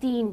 3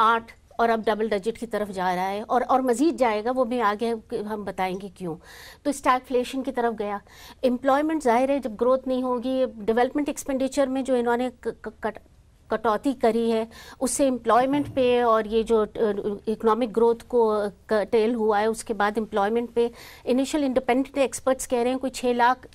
8 اور اب double digit کی طرف جا رہا ہے اور مزید جائے گا, وہ بھی آگے ہم بتائیں گے کیوں. تو اسٹیگفلیشن کی طرف گیا. امپلائمنٹ ظاہر ہے جب گروتھ نہیں ہوگی, ڈیولپمنٹ ایکسپینڈیچر میں جو انہوں نے کٹوتی کری ہے اس سے امپلائمنٹ پہ اور یہ جو اکنامک گروتھ کو ٹیل ہوا ہے اس کے بعد امپلائمنٹ پہ انیشل انڈیپینڈنٹ ایکسپرٹس کہہ رہے ہیں کوئی 6 لاکھ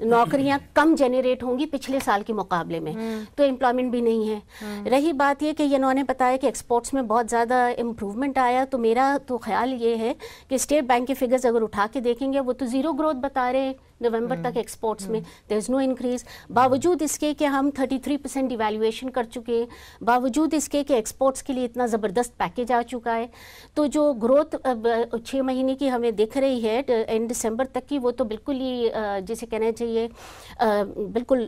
نوکریاں کم جنریٹ ہوں گی پچھلے سال کے مقابلے میں, تو امپلائمنٹ بھی نہیں ہے. رہی بات یہ کہ انہوں نے بتایا کہ ایکسپورٹس میں بہت زیادہ امپروومنٹ آیا, تو میرا تو خیال یہ ہے کہ اسٹیٹ بینک کے فگرز اگر اٹھا کے دیکھیں گے وہ تو زیرو گروتھ بتا رہے ہیں نومبر تک ایکسپورٹس میں, دیر از نو انکریز, باوجود اس کے کہ ہم 33% ایویلویشن کر چکے ہیں, باوجود اس کے کہ ایکسپورٹس کے لیے اتنا زبردست پیکیج آ چکا ہے. تو جو گروتھ 6 مہینے کی ہمیں دکھ رہی ہے اینڈ دسمبر تک کی, وہ تو بالکل ہی جسے کہنا چاہیے بالکل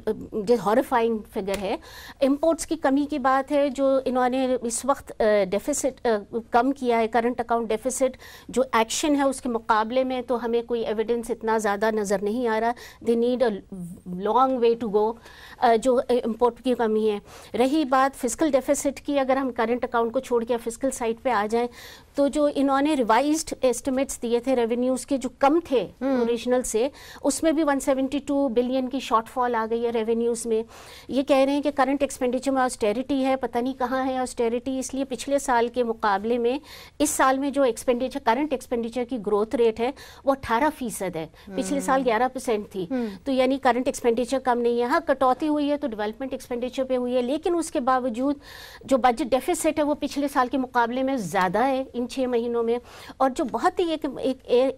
ہارفائنگ فگر ہے. امپورٹس کی کمی کی بات ہے, جو انہوں نے اس وقت ڈیفیسٹ کم کیا ہے, کرنٹ اکاؤنٹ ڈیفیسٹ جو ایکشن ہے اس کے مقابلے میں تو ہمیں کوئی ایویڈنس اتنا زیادہ نظر نہیں آ رہا. They need a long way to go جو امپورٹ کی کمی ہے. رہی بات فسکل ڈیفیسٹ کی, اگر ہم کرنٹ اکاؤنٹ کو چھوڑ کے فسکل سائڈ پہ آ جائیں تو جو انہوں نے ریوائزڈ ایسٹیمیٹس دیے تھے ریونیوز کے جو کم تھے اوریجنل سے, اس میں بھی 172 بلین کی شارٹ فال آ گئی ہے ریونیوز میں. یہ کہہ رہے ہیں کہ کرنٹ ایکسپینڈیچر میں آسٹیریٹی ہے, پتہ نہیں کہاں ہے آسٹیریٹی, اس لیے پچھلے سال کے مقابلے میں اس سال میں جو ایکسپینڈیچر کرنٹ ایکسپینڈیچر کی گروتھ ریٹ ہے وہ 18% ہے, پچھلے سال 11% تھی. تو یعنی کرنٹ ایکسپینڈیچر کم نہیں ہے. ہاں کٹوتی ہوئی ہے تو ڈیولپمنٹ ایکسپینڈیچر پہ ہوئی ہے, لیکن اس کے باوجود جو بجٹ ڈیفیسٹ ہے وہ پچھلے سال کے مقابلے میں زیادہ ہے ان 6 مہینوں میں. اور جو بہت ہی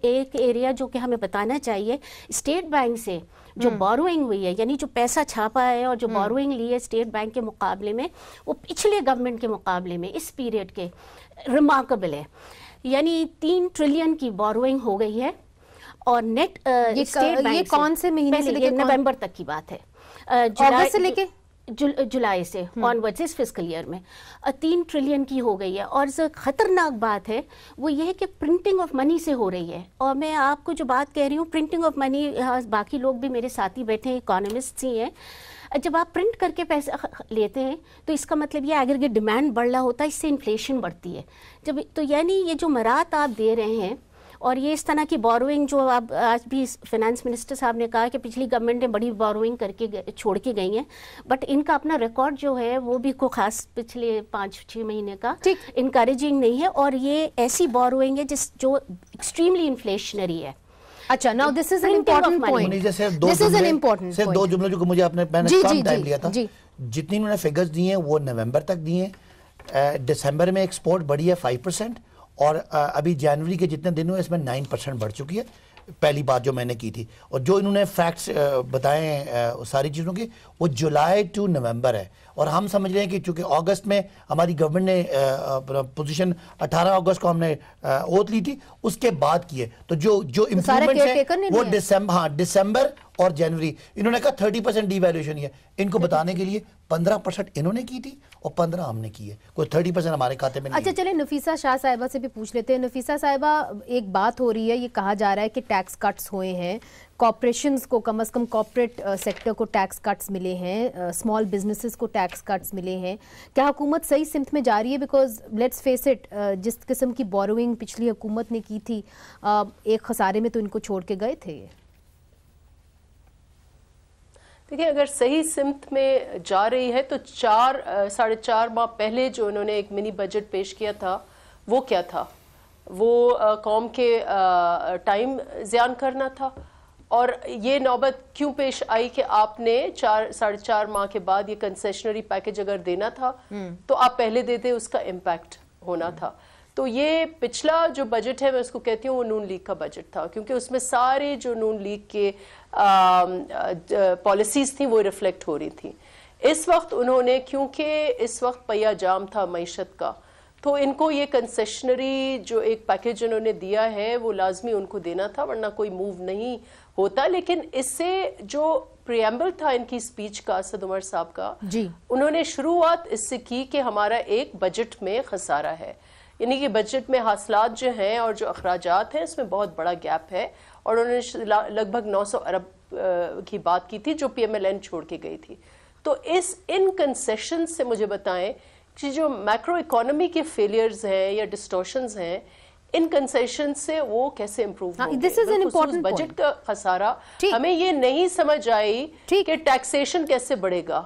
ایک ایریا جو کہ ہمیں بتانا چاہیے, اسٹیٹ بینک سے جو بوروئنگ ہوئی ہے, یعنی جو پیسہ چھاپا ہے اور جو بوروئنگ لی ہے اسٹیٹ بینک کے مقابلے میں, وہ پچھلے گورنمنٹ کے مقابلے میں اس پیریڈ کے ریمارکیبل ہے. یعنی 3 ٹریلین کی بوروئنگ ہو گئی ہے. اور نیٹ اسٹیٹ بینک کون سے مہینے سے لے کے نومبر تک کی بات ہے, اگست سے لے کے جولائی سے آن ورڈز اس فسکل ایئر میں 3 ٹریلین کی ہو گئی ہے. اور خطرناک بات ہے وہ یہ ہے کہ پرنٹنگ آف منی سے ہو رہی ہے. اور میں آپ کو جو بات کہہ رہی ہوں پرنٹنگ آف منی, باقی لوگ بھی میرے ساتھی بیٹھے ہیں اکانومسٹس ہی ہیں, جب آپ پرنٹ کر کے پیسے لیتے ہیں تو اس کا مطلب یہ ایگریگیٹ ڈیمانڈ بڑھ رہا ہوتا ہے, اس سے انفلیشن بڑھتی ہے. جب تو یعنی یہ جو مرات آپ دے رہے ہیں اور یہ اس طرح کی بوروئنگ جو آپ آج بھی فائنانس منسٹر صاحب نے کہا کہ پچھلی گورنمنٹ نے بڑی بوروئنگ کر کے چھوڑ کے گئی ہیں, بٹ ان کا اپنا ریکارڈ جو ہے وہ بھی کو خاص پچھلے 5-6 مہینے کا انکریجنگ نہیں ہے. اور یہ ایسی بوروئنگ ہے جو ایکسٹریملی انفلیشنری ہے. اچھا, now this is an important point. This is an important point. صرف 2 جملے جو مجھے میں نے کم ٹائم لیا تھا, جتنی انہوں نے فگرز دی ہیں وہ نومبر تک دی ہیں. دسمبر میں ایکسپورٹ بڑھی ہے 5%, اور ابھی جنوری کے جتنے دن ہوئے اس میں 9% بڑھ چکی ہے. پہلی بات جو میں نے کی تھی, اور جو انہوں نے فیکٹس بتائے ہیں ساری چیزوں کے, وہ جولائی ٹو نومبر ہے. اور ہم سمجھ رہے ہیں کہ چونکہ اگست میں ہماری گورنمنٹ نے پوزیشن 18 اگست کو ہم نے اوتھ لی تھی, اس کے بعد کی ہے. تو جو امپرومنٹ ہے وہ دسمبر اور جنوری, انہوں نے کہا 30% ڈی ویلیویشن ہے. ان کو بتانے کے لیے 15% انہوں نے کی تھی اور 15 ہم نے کی ہے, کوئی 30% ہمارے کھاتے میں نہیں. اچھا چلیں نفیسہ شاہ صاحبہ سے بھی پوچھ لیتے ہیں. نفیسہ صاحبہ, ایک بات ہو رہی ہے, یہ کہا جا رہا ہے کہ ٹیکس کٹس ہوئے ہیں, کارپوریشنز کو کم از کم کارپوریٹ سیکٹر کو ٹیکس کٹس ملے ہیں, اسمال بزنسز کو ٹیکس کٹس ملے ہیں. کیا حکومت صحیح سمت میں جا رہی ہے؟ بیکاز لیٹس فیس اٹ, جس قسم کی بوروئنگ پچھلی حکومت نے کی تھی, ایک خسارے میں تو ان کو چھوڑ کے گئے تھے. دیکھیں, اگر صحیح سمت میں جا رہی ہے تو 4.5 ماہ پہلے جو انہوں نے ایک منی بجٹ پیش کیا تھا وہ کیا تھا؟ وہ قوم کے ٹائم زیان کرنا تھا. اور یہ نوبت کیوں پیش آئی کہ آپ نے 4.5 ماہ کے بعد یہ کنسیشنری پیکج اگر دینا تھا تو آپ پہلے دیتے, اس کا امپیکٹ ہونا تھا. تو یہ پچھلا جو بجٹ ہے میں اس کو کہتی ہوں وہ نون لیگ کا بجٹ تھا, کیونکہ اس میں سارے جو نون لیگ کے پالیسیز تھیں وہ ریفلیکٹ ہو رہی تھیں. اس وقت انہوں نے, کیونکہ اس وقت پیا جام تھا معیشت کا, تو ان کو یہ کنسیشنری جو ایک پیکج انہوں نے دیا ہے وہ لازمی ان کو دینا تھا, ورنہ کوئی موو نہیں ہوتا. لیکن اس سے جو پریمبل تھا ان کی سپیچ کا, اسد عمر صاحب کا, انہوں نے شروعات اس سے کی کہ ہمارا ایک بجٹ میں خسارہ ہے, یعنی کہ بجٹ میں حاصلات جو ہیں اور جو اخراجات ہیں اس میں بہت بڑا گیپ ہے. اور انہوں نے لگ بھگ 900 ارب کی بات کی تھی جو پی ایم ایل این چھوڑ کے گئی تھی. تو ان کنسیشن سے مجھے بتائیں جو میکرو اکانومی کے فیلیئرز ہیں یا ڈسٹورشنز ہیں ان کنسیشن سے وہ کیسے امپروو ہوں گے. This is an important point. Budget کا خسارہ ہمیں یہ نہیں سمجھ آئی کہ ٹیکسیشن کیسے بڑھے گا,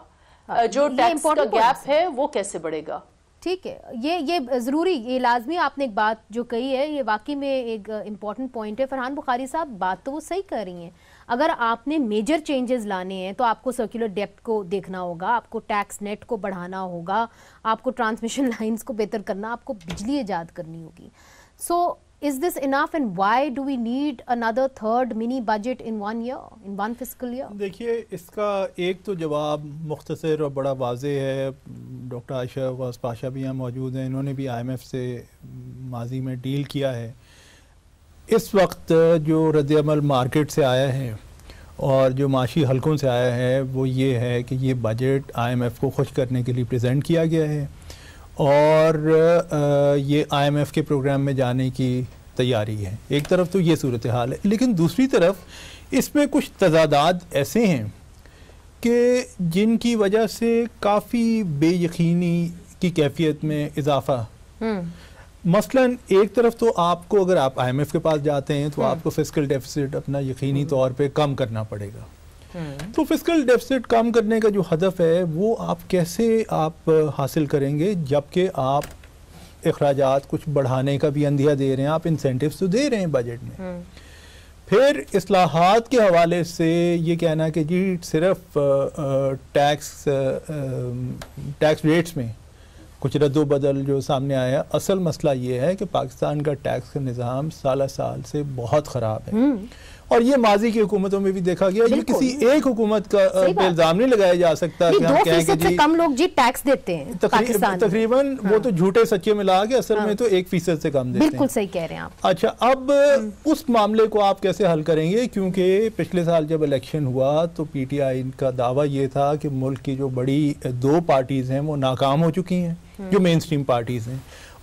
جو ٹیکس کا گیپ ہے وہ کیسے بڑھے گا. ٹھیک ہے, یہ ضروری, یہ لازمی آپ نے ایک بات جو کہی ہے یہ واقعی میں ایک امپورٹنٹ پوائنٹ ہے. فرحان بخاری صاحب بات تو وہ صحیح کر رہی ہیں, اگر آپ نے میجر چینجز لانے ہیں تو آپ کو سرکولر ڈیپٹ کو دیکھنا ہوگا, آپ کو ٹیکس نیٹ کو بڑھانا ہوگا, آپ کو ٹرانسمیشن لائنز کو بہتر کرنا, آپ کو بجلی ایجاد کرنی ہوگی. سو is this enough and why do we need another third mini budget in 1 year, in 1 fiscal year? دیکھیے اس کا ایک تو جواب مختصر اور بڑا واضح ہے. ڈاکٹر عائشہ غوث پاشا بھی یہاں موجود ہیں, انہوں نے بھی IMF سے ماضی میں ڈیل کیا ہے. اس وقت جو رد عمل مارکیٹ سے آیا ہے اور جو معاشی حلقوں سے آیا ہے وہ یہ ہے کہ یہ بجٹ IMF کو خوش کرنے کے لیے پریزنٹ کیا گیا ہے اور یہ IMF کے پروگرام میں جانے کی تیاری ہے. ایک طرف تو یہ صورتحال ہے, لیکن دوسری طرف اس میں کچھ تضادات ایسے ہیں کہ جن کی وجہ سے کافی بے یقینی کی کیفیت میں اضافہ. مثلا ایک طرف تو آپ کو اگر آپ IMF کے پاس جاتے ہیں تو آپ کو فسکل ڈیفیسٹ اپنا یقینی طور پہ کم کرنا پڑے گا. تو فسکل ڈیفیسٹ کم کرنے کا جو ہدف ہے وہ آپ کیسے آپ حاصل کریں گے جبکہ آپ اخراجات کچھ بڑھانے کا بھی اندیہ دے رہے ہیں, آپ انسینٹیوز تو دے رہے ہیں بجٹ میں. پھر اصلاحات کے حوالے سے یہ کہنا کہ جی صرف ٹیکس ریٹس میں کچھ رد و بدل جو سامنے آیا, اصل مسئلہ یہ ہے کہ پاکستان کا ٹیکس کا نظام سالہ سال سے بہت خراب ہے اور یہ ماضی کی حکومتوں میں بھی دیکھا گیا. یہ کسی ایک حکومت کا الزام نہیں لگایا جا سکتا کہ ہم کہیں کہ جی کم لوگ جی ٹیکس دیتے ہیں پاکستان میں. تقریباً وہ تو جھوٹے سچے ملا کے اصل میں تو 1% سے کم دیتے ہیں. بالکل صحیح کہہ رہے ہیں آپ. اچھا, اب اس معاملے کو آپ کیسے حل کریں گے, کیونکہ پچھلے سال جب الیکشن ہوا تو PTI کا دعویٰ یہ تھا کہ ملک کی جو بڑی 2 پارٹیز ہیں وہ ناکام ہو چکی ہیں, جو مین سٹریم پارٹیز ہیں,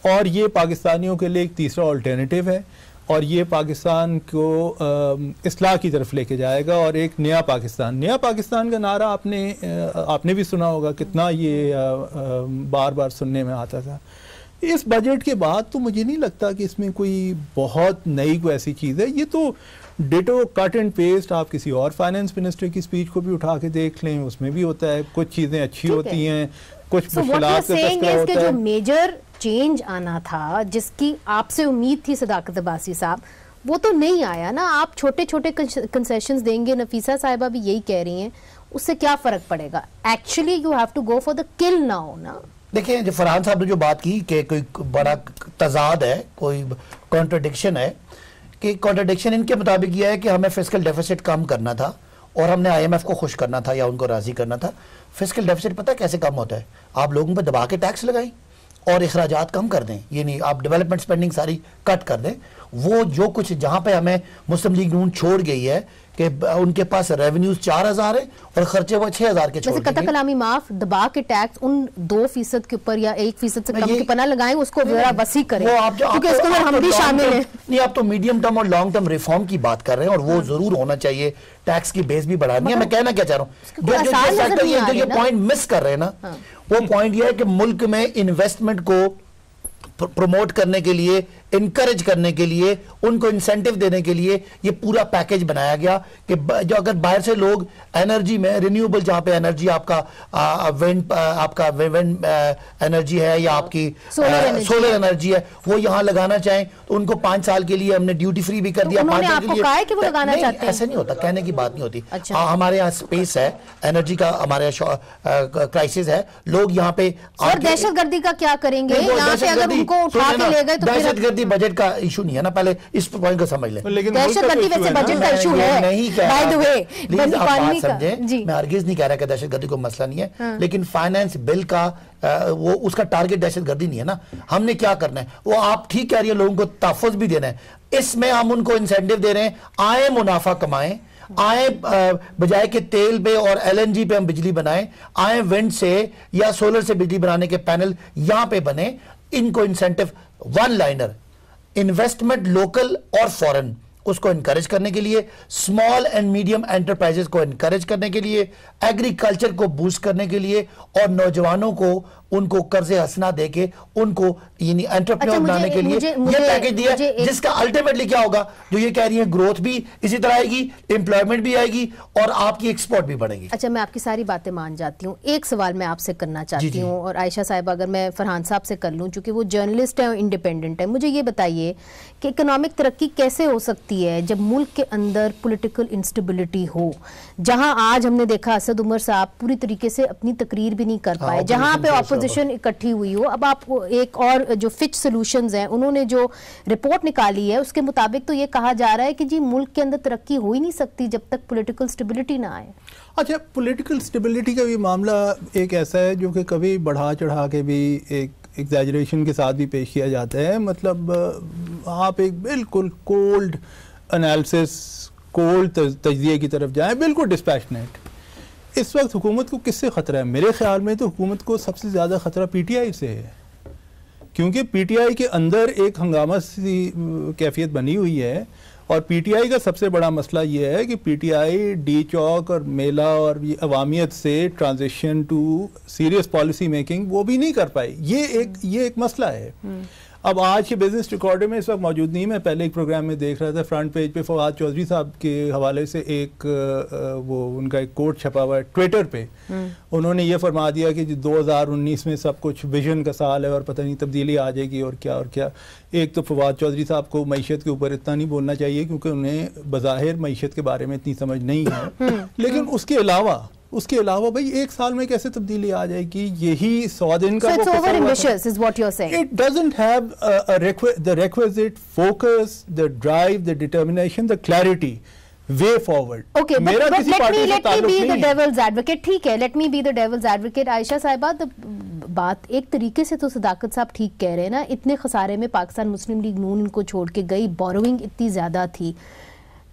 اور یہ پاکستانیوں کے لیے ایک تیسرا آلٹرنیٹیو ہے اور یہ پاکستان کو اصلاح کی طرف لے کے جائے گا اور ایک نیا پاکستان کا نعرہ آپ نے بھی سنا ہوگا, کتنا یہ بار بار سننے میں آتا تھا. اس بجٹ کے بعد تو مجھے نہیں لگتا کہ اس میں کوئی بہت نئی کوئی ایسی چیز ہے. یہ تو ڈیٹو کٹ اینڈ پیسٹ آپ کسی اور فائنانس منسٹر کی سپیچ کو بھی اٹھا کے دیکھ لیں, اس میں بھی ہوتا ہے کچھ چیزیں اچھی ہوتی ہیں, کچھ مشکلات کا تذکرہ ہوتا ہے. جو میجر چینج آنا تھا جس کی آپ سے امید تھی صداقت عباسی صاحب, وہ تو نہیں آیا نا. آپ چھوٹے چھوٹے کنسیشنز دیں گے, نفیسہ صاحبہ بھی یہی کہہ رہی ہیں, اس سے کیا فرق پڑے گا؟ Actually you have to go for the call now نا. دیکھیں جو فرحان صاحب نے جو بات کی کہ کوئی بڑا تضاد ہے, کوئی کانٹرڈکشن ہے, کہ کانٹرڈکشن ان کے مطابق یہ ہے کہ ہمیں فسکل ڈیفیسٹ کم کرنا تھا اور ہم نے IMF کو خوش کرنا تھا یا ان کو راضی کرنا تھا. فسکل ڈیفیسٹ پتہ کیسے کم ہوتا ہے؟ آپ لوگوں پہ دبا کے ٹیکس لگائیں اور اخراجات کم کر دیں, یعنی آپ ڈیولپمنٹ سپینڈنگ ساری کٹ کر دیں. وہ جو کچھ جہاں پہ ہمیں مسلم لیگ نون چھوڑ گئی ہے کہ ان کے پاس ریونیوز 4000 ہیں اور خرچے وہ 6000 کے چھوڑ گئی. قطع کلامی معاف, دبا کے ٹیکس ان 2% کے اوپر یا 1% سے کم کے پناہ لگائیں, اس کو ذرا وسیع کریں کیونکہ اس میں ہم بھی شامل ہیں. نہیں, آپ تو میڈیم ٹرم اور لانگ ٹرم ریفارم کی بات کر رہے ہیں اور وہ ضرور ہونا چاہیے. ٹیکس کی بیس بھی بڑھانی ہے. میں کہنا کیا چاہ رہا ہوں, جو یہ پوائنٹ مس کر رہے ہیں نا, وہ پوائنٹ یہ ہے کہ ملک میں انویسٹمنٹ کو پروموٹ کرنے کے لیے, انکریج کرنے کے لیے, ان کو انسینٹیو دینے کے لیے یہ پورا پیکیج بنایا گیا کہ جو اگر باہر سے لوگ انرجی میں رینیوبل, جہاں پہ انرجی آپ کا وینڈ انرجی ہے یا آپ کی سولر انرجی ہے, وہ یہاں لگانا چاہیں تو ان کو 5 سال کے لیے ہم نے ڈیوٹی فری بھی کر دیا. 5 سال کے لیے ایسا نہیں ہوتا, کہنے کی بات نہیں ہوتی. ہمارے یہاں اسپیس ہے, انرجی کا ہمارے کرائسس ہے, لوگ یہاں پہ. اور دہشت گردی کا کیا کریں گے یہاں پہ اگر ان کو اٹھا کے لے گئے تو دہشت گردی بجٹ کا ایشو نہیں ہے نا, پہلے اس پوائنٹ کو سمجھ لیں. دہشت گردی ویسے بجٹ کا ایشو ہے, بائی دی وے. پلیز آپ بات سمجھیں, میں ہرگز نہیں کہہ رہا کہ دہشت گردی کو مسئلہ نہیں ہے, لیکن فائنانس بل کا وہ اس کا ٹارگٹ دہشت گردی نہیں ہے نا. ہم نے کیا کرنا ہے, وہ آپ ٹھیک کہہ رہی ہیں, لوگوں کو تحفظ بھی دینا ہے. اس میں ہم ان کو انسینٹیو دے رہے ہیں, آئیں منافع کمائیں, آئیں بجائے کہ تیل پہ اور LNG پہ ہم بجلی بنائیں, آئیں ونڈ سے یا سولر سے بجلی بنانے کے پینل یہاں پہ بنے. ان کو incentive, one liner, investment local اور فورن, اس کو انکریج کرنے کے لیے, اسمال اینڈ میڈیم انٹرپرائزز کو انکریج کرنے کے لیے, ایگریکلچر کو بوسٹ کرنے کے لیے, اور نوجوانوں کو ان کو قرض حسنہ دے کے ان کو یعنی انٹرپرینور بنانے کے لیے یہ پیکج دیا ہے، جس کا الٹیمیٹلی کیا ہوگا، جو یہ کہہ رہی ہیں گروتھ بھی اسی طرح آئے گی، امپلائمنٹ بھی آئے گی اور آپ کی ایکسپورٹ بھی بڑھے گی. اچھا میں آپ کی ساری باتیں مان جاتی ہوں، ایک سوال میں آپ سے کرنا چاہتی ہوں، اور عائشہ صاحبہ اگر میں فرحان صاحب سے کر لوں چونکہ وہ جرنلسٹ ہیں اور انڈیپینڈنٹ ہیں، مجھے یہ بتائیے کہ اکنامک ترقی کیسے ہو سکتی ہے جب ملک کے اندر پولیٹیکل انسٹیبلٹی ہو، جہاں آج ہم نے دیکھا اسد عمر صاحب پوری طریقے سے اپنی تقریر بھی نہیں کر پائے، جہاں پہ اپوزیشن اکٹھی ہوئی ہو. اب آپ ایک اور جو فچ سولوشنز ہیں انہوں نے جو رپورٹ نکالی ہے اس کے مطابق تو یہ کہا جا رہا ہے کہ جی ملک کے اندر ترقی ہو ہی نہیں سکتی جب تک پولیٹیکل سٹیبلٹی نہ آئے. اچھا پولیٹیکل سٹیبلٹی کا بھی معاملہ ایک ایسا ہے جو کہ کبھی بڑھا چڑھا کے بھی ایک ایگزیجریشن کے ساتھ بھی پیش کیا جاتا ہے. مطلب آپ ایک بالکل کولڈ انالیسس، کولڈ تجزیے کی طرف جائیں، بالکل ڈسپیشنیٹ. اس وقت حکومت کو کس سے خطرہ ہے؟ میرے خیال میں تو حکومت کو سب سے زیادہ خطرہ پی ٹی آئی سے ہے، کیونکہ پی ٹی آئی کے اندر ایک ہنگامہ سی کیفیت بنی ہوئی ہے، اور پی ٹی آئی کا سب سے بڑا مسئلہ یہ ہے کہ پی ٹی آئی ڈی چوک اور میلہ اور عوامیت سے transition to serious policy making وہ بھی نہیں کر پائی. یہ ایک مسئلہ ہے. اب آج کے بزنس ریکارڈر میں اس وقت موجود نہیں، میں پہلے ایک پروگرام میں دیکھ رہا تھا، فرنٹ پیج پہ فواد چودھری صاحب کے حوالے سے ایک وہ ان کا ایک کوٹ چھپا ہوا ہے ٹویٹر پہ. انہوں نے یہ فرما دیا کہ 2019 میں سب کچھ ویژن کا سال ہے اور پتہ نہیں تبدیلی آ جائے گی اور کیا اور کیا. ایک تو فواد چودھری صاحب کو معیشت کے اوپر اتنا نہیں بولنا چاہیے کیونکہ انہیں بظاہر معیشت کے بارے میں اتنی سمجھ نہیں ہے، لیکن اس کے علاوہ بھائی ایک سال میں کیسے تبدیلی آ جائے گی؟ یہی 100 دن کا So it's over ambitious is what you're saying. It doesn't have the requisite focus, the drive, the determination, the clarity, way forward. Okay, but let me be the devil's advocate. ٹھیک ہے, let me be the devil's advocate. عائشہ صاحبہ بات ایک طریقے سے تو صداقت صاحب ٹھیک کہہ رہے ہیں نا، اتنے خسارے میں پاکستان مسلم لیگ نون ان کو چھوڑ کے گئی، بوروئنگ اتنی زیادہ تھی،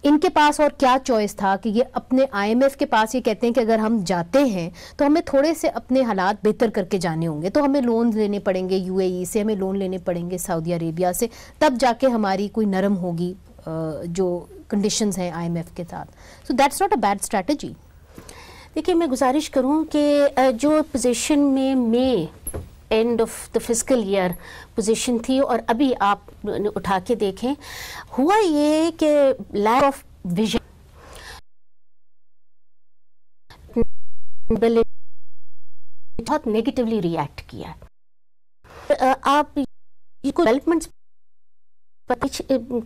ان کے پاس اور کیا چوائس تھا کہ یہ اپنے آئی ایم ایف کے پاس یہ کہتے ہیں کہ اگر ہم جاتے ہیں تو ہمیں تھوڑے سے اپنے حالات بہتر کر کے جانے ہوں گے، تو ہمیں لون لینے پڑیں گے یو اے ای سے، ہمیں لون لینے پڑیں گے سعودی عربیہ سے، تب جا کے ہماری کوئی نرم ہوگی جو کنڈیشنز ہیں آئی ایم ایف کے ساتھ. So that's not a bad strategy. دیکھیے میں گزارش کروں کہ جو پوزیشن میں end of the fiscal year position تھی اور ابھی آپ اٹھا کے دیکھیں، ہوا یہ کہ لیک آف ویژن بہت نیگیٹولی ریئیکٹ کیا. آپ ڈیولپمنٹ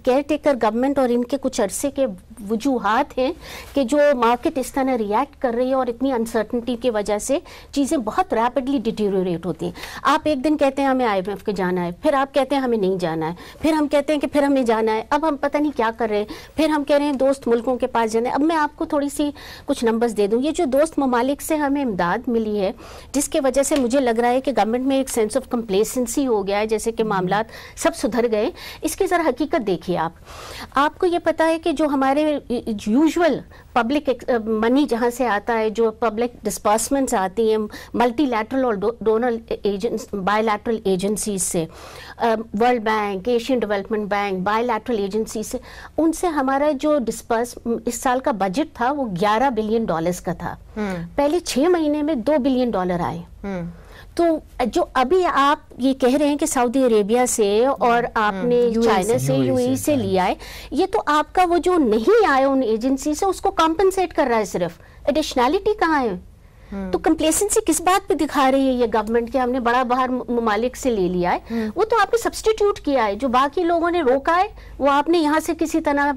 کیئر ٹیکر گورنمنٹ اور ان کے کچھ عرصے کے وجوہات ہیں کہ جو مارکیٹ اس طرح ریئیکٹ کر رہی ہے اور اتنی انسرٹنٹی کی وجہ سے چیزیں بہت ریپڈلی ڈیٹیریوریٹ ہوتی ہیں. آپ ایک دن کہتے ہیں ہمیں آئی ایم ایف کے جانا ہے، پھر آپ کہتے ہیں ہمیں نہیں جانا ہے، پھر ہم کہتے ہیں کہ پھر ہمیں جانا ہے، اب ہم پتہ نہیں کیا کر رہے ہیں، پھر ہم کہہ رہے ہیں دوست ملکوں کے پاس جانا ہے. اب میں آپ کو تھوڑی سی کچھ نمبرز دے دوں. یہ جو دوست ممالک سے ہمیں امداد ملی ہے جس کی وجہ سے مجھے لگ رہا ہے کہ گورنمنٹ میں ایک سینس آف کمپلیسنسی ہو گیا ہے، جیسے کہ معاملات سب سدھر گئے. اس کی ذرا حقیقت دیکھیے. آپ کو یہ پتا ہے کہ جو ہمارے یوزول پبلک منی جہاں سے آتا ہے، جو پبلک ڈسپرسمنٹس آتی ہیں ملٹی لیٹرل اور ڈونر بائی لیٹرل ایجنسیز سے، world bank, Asian development bank, by lateral agencies سے، ان سے ہمارا جو اس سال کا بجٹ تھا وہ $11 بلین کا تھا. پہلے 6 مہینے میں $2 بلین آئے. تو جو ابھی آپ یہ کہہ رہے ہیں کہ سعودی عربیہ سے اور آپ نے چائنا سے یو اے ای سے لیا ہے، یہ تو آپ کا وہ جو نہیں آئے ان ایجنسی سے اس کو کمپنسیٹ کر رہا ہے، صرف ایڈیشنالٹی کہاں ہے؟ تو کمپلیسنسی کس بات پہ دکھا رہی ہے یہ گورنمنٹ کہ ہم نے بڑا باہر ممالک سے لے لیا ہے؟ وہ تو آپ نے سبسٹیٹیوٹ کیا ہے، جو باقی لوگوں نے روکا ہے وہ آپ نے یہاں سے کسی طرح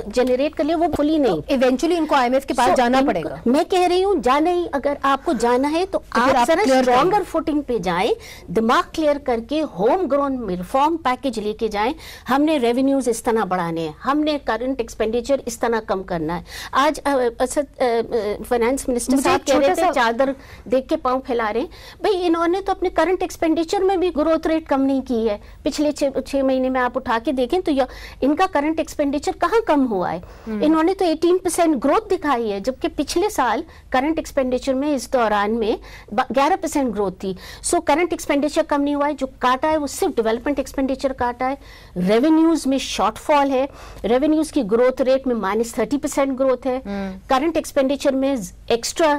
جنریٹ کر لیا، وہ کھلی نہیں. ایونچولی ان کو آئی ایم ایف کے پاس جانا پڑے گا. میں کہہ رہی ہوں جانا ہی، اگر آپ کو جانا ہے تو آپ ذرا اسٹرانگر فوٹنگ پہ جائیں، دماغ کلیئر کر کے ہوم گرون ریفارم پیکج لے کے جائیں. ہم نے ریونیوز اس طرح بڑھانے ہیں، ہم نے کرنٹ ایکسپینڈیچر اس طرح کم کرنا ہے. آج فائنانس منسٹر صاحب کہہ رہے تھے چادر دیکھ کے پاؤں پھیلا رہے ہیں. بھئی انہوں نے تو اپنے کرنٹ ایکسپینڈیچر میں بھی گروتھ ریٹ کم نہیں کی ہے. پچھلے 6 مہینے میں آپ اٹھا کے دیکھیں تو ان کا کرنٹ ایکسپینڈیچر کہاں کم ہوا ہے؟ انہوں نے تو 18% گروتھ دکھائی ہے، جبکہ پچھلے سال کرنٹ ایکسپینڈیچر میں اس دوران میں 11% گروتھ تھی. سو کرنٹ ایکسپینڈیچر کم نہیں ہوا ہے، جو کاٹا ہے وہ صرف ڈیولپمنٹ ایکسپینڈیچر کاٹا ہے. ریونیوز میں شارٹ فال ہے، ریونیوز کی گروتھ ریٹ میں -30% گروتھ ہے. کرنٹ ایکسپینڈیچر میں ایکسٹرا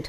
46%।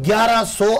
1100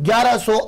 1100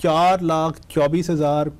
4,24,000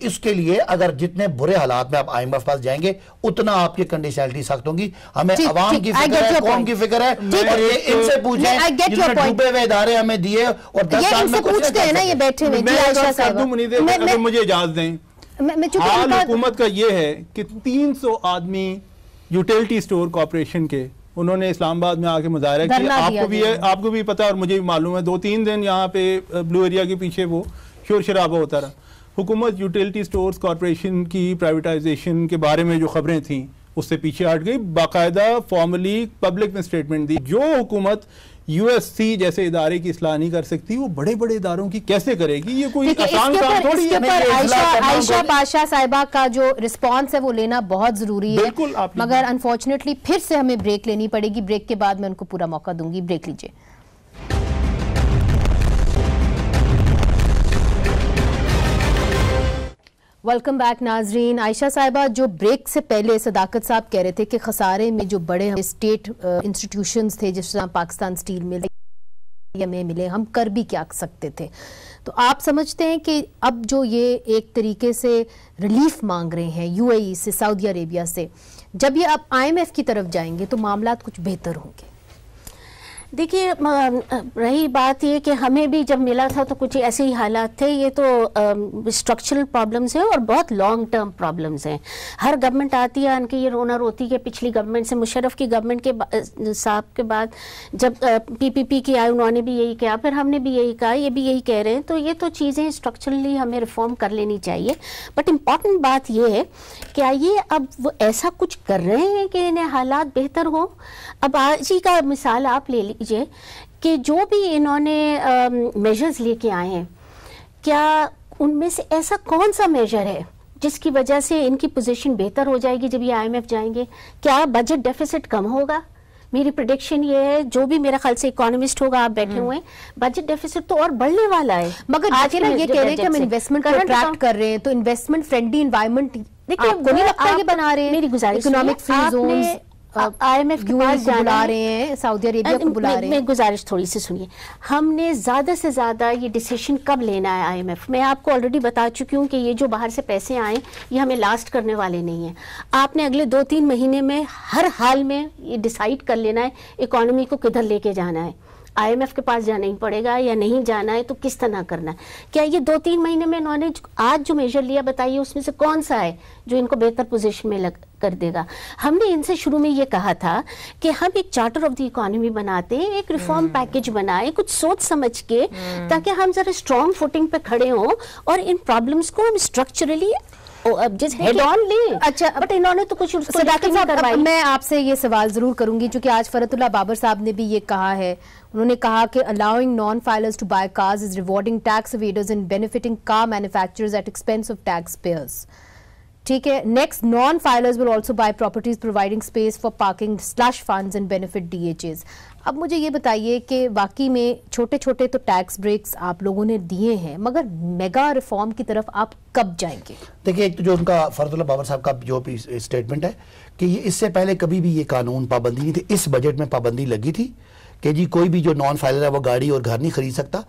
اس کے لیے اگر جتنے برے حالات میں آپ IMF پاس جائیں گے اتنا آپ کی کنڈیشنلٹی سخت ہوں گی. ہمیں عوام کی فکر ہے, قوم کی فکر ہے, اور یہ ان سے پوچھیں جنہوں نے ڈوبے ہوئے ادارے ہمیں دیے اور 10 سال میں کچھ پوچھتے ہیں نا یہ بیٹھے ہوئے. اگر مجھے اجازت دیں, حال حکومت کا یہ ہے کہ 300 آدمی یوٹیلٹی سٹور کارپوریشن کے انہوں نے اسلام آباد میں آ کے مظاہرہ کیا. آپ کو بھی پتا اور مجھے بھی معلوم ہے, 2-3 دن یہاں پہ بلو ایریا کے پیچھے وہ شور شرابہ ہوتا رہا. حکومت یوٹیلٹی سٹورز کارپوریشن کی پرائیویٹائزیشن کے بارے میں جو خبریں تھیں اس سے پیچھے ہٹ گئی, باقاعدہ فارملی پبلک میں سٹیٹمنٹ دی. جو حکومت USC جیسے ادارے کی اصلاح نہیں کر سکتی وہ بڑے بڑے اداروں کی کیسے کرے گی؟ یہ کوئی آسان کام تھوڑی ہے. عائشہ پاشا صاحبہ کا جو رسپانس ہے وہ لینا بہت ضروری ہے, مگر انفارچونیٹلی پھر سے ہمیں بریک لینی پڑے گی. بریک کے بعد میں ان کو پورا موقع دوں گی. بریک لیجئے. ویلکم بیک ناظرین. عائشہ صاحبہ, جو بریک سے پہلے صداقت صاحب کہہ رہے تھے کہ خسارے میں جو بڑے اسٹیٹ انسٹیٹیوشنز تھے جس طرح پاکستان سٹیل مل ہمیں ملے, ہم کر بھی کیا سکتے تھے, تو آپ سمجھتے ہیں کہ اب جو یہ ایک طریقے سے ریلیف مانگ رہے ہیں UAE سے, سعودی عربیہ سے, جب یہ اب IMF کی طرف جائیں گے تو معاملات کچھ بہتر ہوں گے؟ دیکھیے, رہی بات یہ کہ ہمیں بھی جب ملا تھا تو کچھ ایسے ہی حالات تھے. یہ تو اسٹرکچرل پرابلمز ہیں اور بہت لانگ ٹرم پرابلمز ہیں. ہر گورنمنٹ آتی ہے ان کی یہ رونا روتی کہ پچھلی گورنمنٹ سے, مشرف کی گورنمنٹ کے صاحب کے بعد جب PPP کی آئی انہوں نے بھی یہی کہا, پھر ہم نے بھی یہی کہا, یہ بھی یہی کہہ رہے ہیں. تو یہ تو چیزیں اسٹرکچرلی ہمیں ریفارم کر لینی چاہیے. بٹ امپورٹنٹ بات یہ ہے کہ یہ اب وہ ایسا کچھ کر رہے ہیں کہ انہیں حالات بہتر ہوں. اب آج ہی کا مثال آپ لے لیجئے کہ جو بھی انہوں نے میجرز لے کے آئے ہیں, کیا ان میں سے ایسا کون سا میجر ہے جس کی وجہ سے ان کی پوزیشن بہتر ہو جائے گی جب یہ IMF جائیں گے؟ کیا بجٹ ڈیفیسٹ کم ہوگا؟ میری پریڈکشن یہ ہے, جو بھی میرا خیال سے اکانومسٹ ہوگا, آپ بیٹھے ہوئے ہیں, بجٹ ڈیفیسٹ تو اور بڑھنے والا ہے. مگر آج یہ کہہ رہے ہیں کہ ہم انویسٹمنٹ کو اٹریکٹ کر رہے ہیں, تو انویسٹمنٹ فرینڈلی انوائرمنٹ آپ کو نہیں لگتا کہ بنا رہے ہیں؟ میری گزارش, اکنامک فری زونز IMF کے پاس بلا رہے ہیں, سعودی عربیہ کو بلا رہے ہیں. میں گزارش تھوڑی سی سنیے, ہم نے زیادہ سے زیادہ یہ ڈیسیشن کب لینا ہے IMF؟ میں آپ کو آلریڈی بتا چکی ہوں کہ یہ جو باہر سے پیسے آئیں یہ ہمیں لاسٹ کرنے والے نہیں ہیں. آپ نے اگلے 2-3 مہینے میں ہر حال میں یہ ڈیسائیڈ کر لینا ہے اکانومی کو کدھر لے کے جانا ہے. IMF کے پاس جانا ہی پڑے گا یا نہیں جانا ہے, تو کس طرح کرنا ہے. کیا یہ 2-3 مہینے میں انہوں نے آج جو میجر لیا بتائیے اس میں سے کون سا ہے جو ان کو بہتر پوزیشن میں کر دے گا؟ ہم نے ان سے شروع میں یہ کہا تھا کہ ہم ایک چارٹر آف دی اکانومی بناتے ہیں, ایک ریفارم پیکج بنائیں کچھ سوچ سمجھ کے, تاکہ ہم ذرا اسٹرانگ فوٹنگ پہ کھڑے ہوں اور ان پرابلمس کو ہم اسٹرکچرلی اچھا. بٹ انہوں نے تو کچھ صداقت صاحب, میں آپ سے یہ سوال ضرور کروں گی چونکہ آج فرت اللہ بابر صاحب نے بھی یہ کہا ہے. انہوں نے کہا کہ allowing non-filers to buy cars is rewarding tax evaders and benefiting car manufacturers at expense of taxpayers. ٹھیک ہے. Next, non filers will also by properties providing space for parking slash funds and benefit DHAs. اب مجھے یہ بتائیے کہ واقعی میں چھوٹے چھوٹے تو ٹیکس بریکس آپ لوگوں نے دیے ہیں, مگر میگا ریفارم کی طرف آپ کب جائیں گے؟ دیکھیں, ایک تو جو ان کا فرد اللہ بابر صاحب کا جو بھی اسٹیٹمنٹ ہے کہ یہ اس سے پہلے کبھی بھی یہ قانون پابندی نہیں تھی, اس بجٹ میں پابندی لگی تھی کہ جی کوئی بھی جو نان فائلر ہے وہ گاڑی اور گھر نہیں خرید سکتا.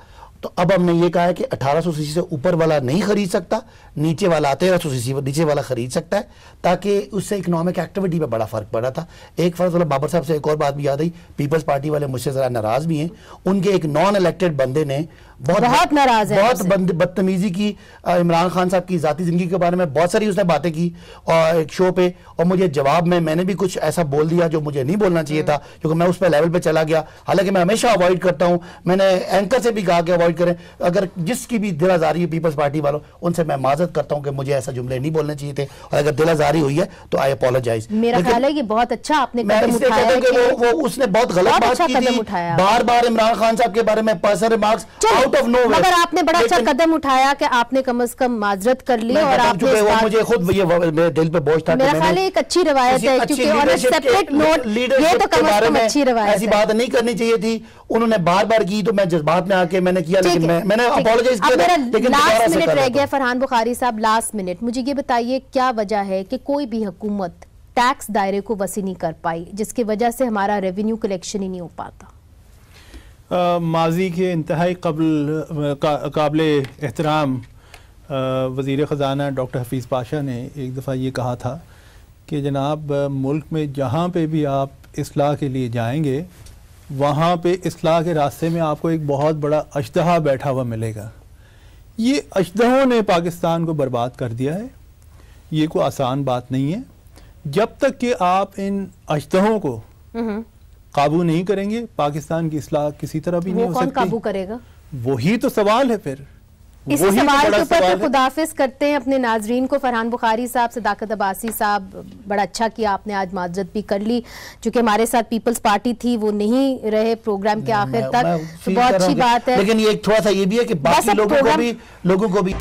تو اب ہم نے یہ کہا ہے کہ 1800 cc سے اوپر والا نہیں خرید سکتا, نیچے والا 1300 cc نیچے والا خرید سکتا ہے, تاکہ اس سے اکنامک ایکٹیویٹی پہ بڑا فرق پڑا تھا. ایک فرض اللہ بابر صاحب سے ایک اور بات بھی یاد آئی, پیپلز پارٹی والے مجھ سے ذرا ناراض بھی ہیں. ان کے ایک نان الیکٹڈ بندے نے بہت ناراض ہے, بہت بدتمیزی کی عمران خان صاحب کی ذاتی زندگی کے بارے میں, بہت ساری اس نے باتیں کی اور ایک شو پہ, اور مجھے جواب میں نے بھی کچھ ایسا بول دیا جو مجھے نہیں بولنا چاہیے تھا, کیونکہ میں اس پہ لیول پہ چلا گیا. حالانکہ میں ہمیشہ اوائڈ کرتا ہوں, میں نے اینکر سے بھی کہا کہ اوائڈ کریں, اگر جس کی بھی دل آزاری ہے پیپلز پارٹی والوں, ان سے میں معذرت کرتا ہوں کہ مجھے ایسا جملے نہیں بولنے چاہیے تھے, اور اگر دل آزاری ہوئی ہے تو آئی اپولوجائز. میرا خیال ہے یہ بہت اچھا آپ نے قدم اٹھایا ہے کہ وہ اس نے بہت غلط بات کی تھی, بار بار عمران خان صاحب کے بارے میں personal remarks out of nowhere. آپ نے بڑا اچھا قدم اٹھایا کہ آپ نے کم از کم معذرت کر لی, اور آپ نے مجھے خود یہ دل پہ بوجھ تھا. میرا خیال ہے ایک اچھی روایت ہے, کیونکہ اور سیپریٹ نوٹ یہ تو کم از کم اچھی روایت ہے. ایسی بات نہیں کرنی چاہیے تھی, انہوں نے بار بار کی تو میں جذبات میں آ کے میں نے کیا, لیکن میں نے اپولوجائز کیا. لیکن لاسٹ منٹ رہ گیا فرحان بخاری صاحب, لاسٹ منٹ, مجھے یہ بتائیے کیا وجہ ہے کہ کوئی بھی حکومت ٹیکس دائرے کو وسیع نہیں کر پائی, جس کی وجہ سے ہمارا ریونیو کلیکشن ہی نہیں ہو پاتا؟ ماضی کے انتہائی قابل احترام وزیر خزانہ ڈاکٹر حفیظ پاشا نے ایک دفعہ یہ کہا تھا کہ جناب ملک میں جہاں پہ بھی آپ اصلاح کے لیے جائیں گے وہاں پہ اصلاح کے راستے میں آپ کو ایک بہت بڑا اژدہا بیٹھا ہوا ملے گا. یہ اژدہوں نے پاکستان کو برباد کر دیا ہے. یہ کوئی آسان بات نہیں ہے. جب تک کہ آپ ان اژدہوں کو قابو نہیں کریں گے پاکستان کی اصلاح کسی طرح بھی نہیں ہو سکتی. کون قابو کرے گا؟ وہی تو سوال ہے. پھر اسی سوال کے اوپر خداحافظ کرتے ہیں اپنے ناظرین کو. فرحان بخاری صاحب، صداقت عباسی صاحب، بڑا اچھا کیا آپ نے آج معذرت بھی کر لی. چونکہ ہمارے ساتھ پیپلز پارٹی تھی، وہ نہیں رہے پروگرام کے آخر تک، تو بہت اچھی بات ہے. لیکن یہ تھوڑا سا یہ بھی ہے کہ باقی لوگوں کو بھی